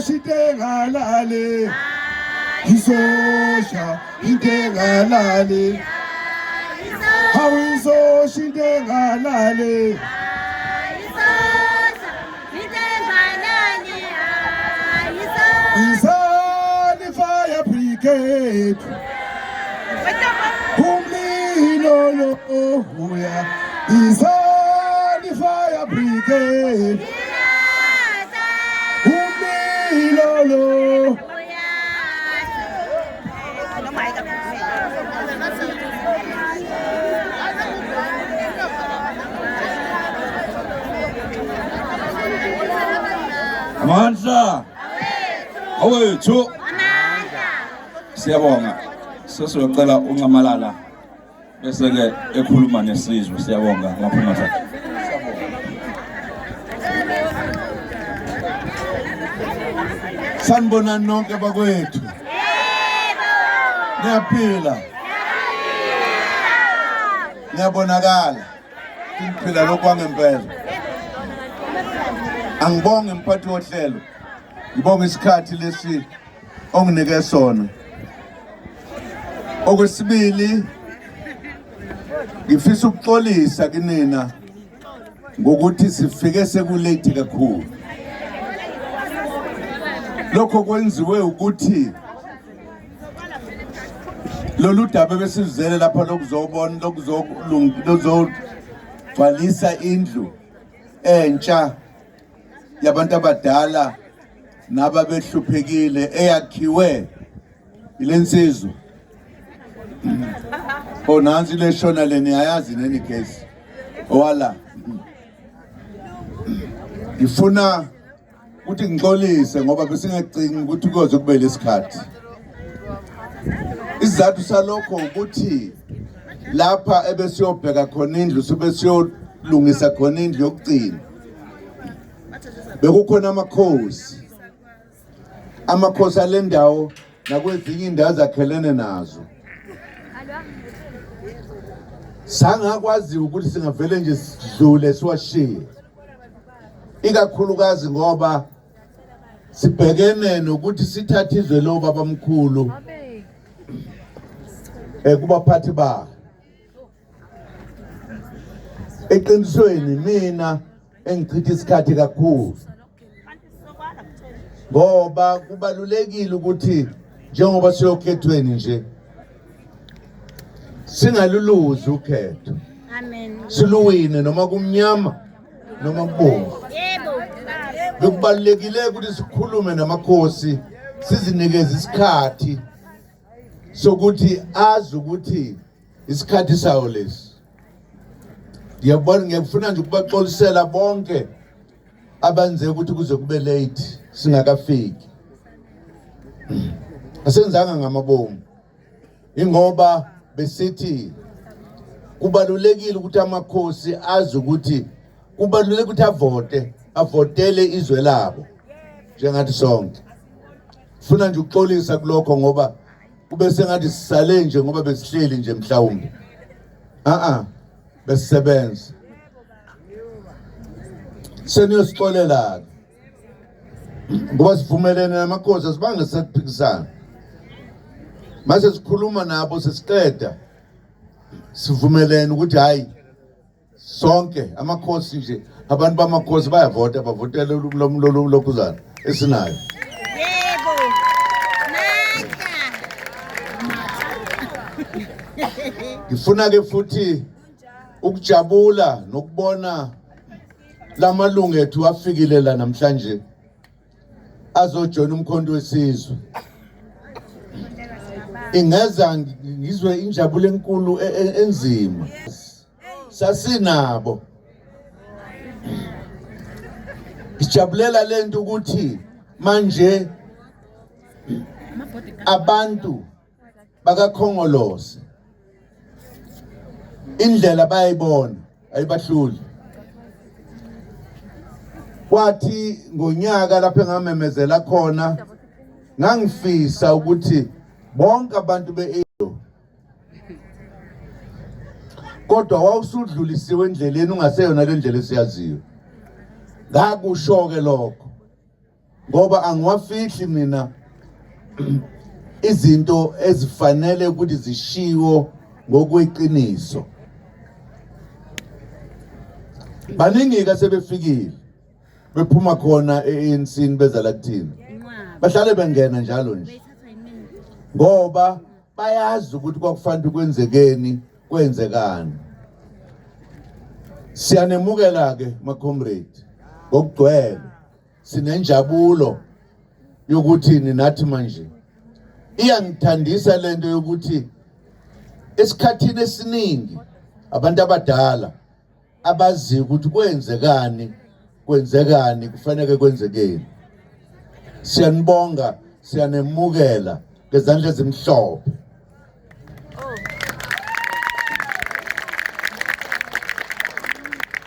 shitengalale isosha shitengalale hawiso shitengalale Isani Fire Brigade Umlilo lo uya Isani Fire Brigade Umlilo lo Amandla awethu siyabonga sesiyocela uNcamalala bese ke ekhuluma nesizwe siyabonga ngaphuma sakhe sanibona nonke bakwethu niyaphila niyabonakala niphila lokwangempela angibonge mphathi wohlelo ngibonga isikhathi lesi onginike sona okwesibili ngifisa ukuxolisa kinina ngokuthi sifike sekulate kakhulu lokho kwenziwe ukuthi lolu daba besizele lapha lokuzobona lokuzogcwalisa indlu entsha yabantu abadala nababehluphekile eyakhiwe ilensizwe nansi leshona leni ayazi neni case wala ngifuna ukuthi ngixolise ngoba besingacingi ukuthi kuze kube lesikhathi isizathu salokho ukuthi lapha ebesiyobheka khona indlu sibe siyolungisa khona indlu yokugcina bekukhona amakhosi alendawo nakwezinye indawo zakhelene nazo sangakwazi ukuthi singavele nje sidlule siwashiye ikakhulukazi ngoba sibhekene nokuthi sithathe izwe lo babamkhulu kubaphathi ba eqinisweni mina engichitha isikhathi kakhulu ngoba kubalulekile ukuthi njengoba siyokhethweni nje singaluluzi ukhetho siluwine noma kumnyama noma kubomvu kubalulekile ukuthi sikhulume namakhosi sizinikeze isikhathi sokuthi azi ukuthi isikhathi sawo lesi ngiyafuna nje ukubaxolisela bonke abanze ukuthi kuze kube late singakafiki asenzanga ngamabomu ingoba besithi kubalulekile ukuthi amakhosi azi ukuthi kubalulekile ukuthi avotele izwe labo njengathi sonke funa nje ukuxolisa kulokho ngoba kube sengathi sisale nje ngoba besihleli nje mhlawumbe besisebenza seniyosixolela ngoba sivumelene namakhosi asibange sesiphikisana mase sikhuluma nabo sesiqeda sivumelene ukuthi hayi sonke amakhosi nje abantu bamakhosi bayavota bavotela lokhuzana esinayo ngifuna ke futhi ukujabula nokubona lamalungu ethu afikile la namhlanje azojoyina umkhonto wesizwe ingeza ngizwe injabulo enkulu enzima sasinabo ijabulela lento ukuthi manje abantu bakaKhongolose indlela bayibona ayibahluli kwathi ngonyaka lapho engamemezela khona ngangifisa ukuthi bonke abantu beEdo kodwa wawusudlulisiwe endleleni ungaseyona le ndlela esiyaziyo ngakusho ke lokho ngoba angiwafihli mina izinto ezifanele ukuthi zishiwo ngokweqiniso. Baningi-ke sebefikile bephuma khona e-ANC beza la kuthina, bahlale bengena njalo nje ngoba bayazi ukuthi kwakufanele kwenzekeni, kwenzekani. Siyanemukela-ke ma-comrade ngokugcwele, sinenjabulo yokuthi nathi manje iyangithandisa lento yokuthi esikhathini esiningi abantu abadala abazi ukuthi kwenzekani kufanele kwenzekeni. Siyanibonga, siyanemukela ngezandla ezimhlophe.